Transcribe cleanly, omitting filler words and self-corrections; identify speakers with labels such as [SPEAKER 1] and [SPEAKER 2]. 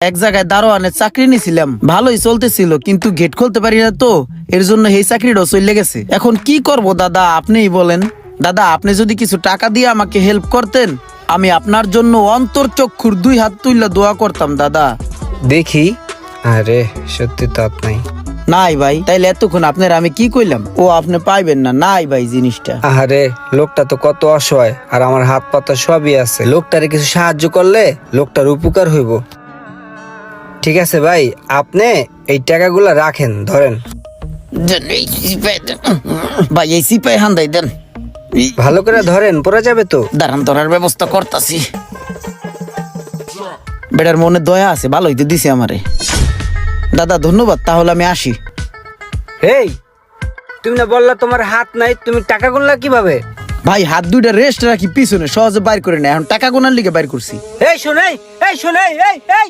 [SPEAKER 1] এক জায়গায় দারোয়ানের চাকরি নিছিলাম, ভালোই চলতেছিল, কিন্তু গেট খুলতে পারি না তো, এর জন্য এই চাকরিটাও চলে গেছে। এখন কি করব দাদা, আপনিই বলেন। দাদা, আপনি যদি কিছু টাকা দিয়ে আমাকে হেল্প করতেন, আমি আপনার জন্য অন্তর চক্ষুর 2 হাত তুইলা দোয়া করতাম দাদা।
[SPEAKER 2] দেখি। আরে সত্যি তো নাই।
[SPEAKER 1] নাই ভাই, তাইলে এতক্ষণ আপনার আমি কি কইলাম? ও আপনি পাইবেন না, নাই ভাই জিনিসটা।
[SPEAKER 2] আরে লোকটা তো কত অসহায়, আর আমার হাত পাতা সবই আছে। লোকটারে কিছু সাহায্য করলে লোকটার উপকার হইব। ঠিক আছে ভাই, আপনি এই টাকাগুলা রাখেন, ধরেন।
[SPEAKER 1] দেন, এই সিপাই দেন। ভাই এই সিপাই হান্দাই দেন।
[SPEAKER 2] ভালো করে ধরেন, পড়ে যাবে তো।
[SPEAKER 1] দাঁড়ান, ধরার ব্যবস্থা করতাছি। বেটার মনে দয়া আছে, ভালোই তো দিছে আমারে। দাদা ধন্যবাদ, তাহলে আমি আসি।
[SPEAKER 2] এই, তুমি না বললা তোমার হাত নাই, তুমি টাকা গুনলা কিভাবে?
[SPEAKER 1] ভাই হাত দুইটা রেস্ট রাখি পিছনে, সহজে বাইর করে না, এখন টাকা গোনার লিগে বাইর করছি।
[SPEAKER 2] এই শোনাই, এই শোনাই, এই এই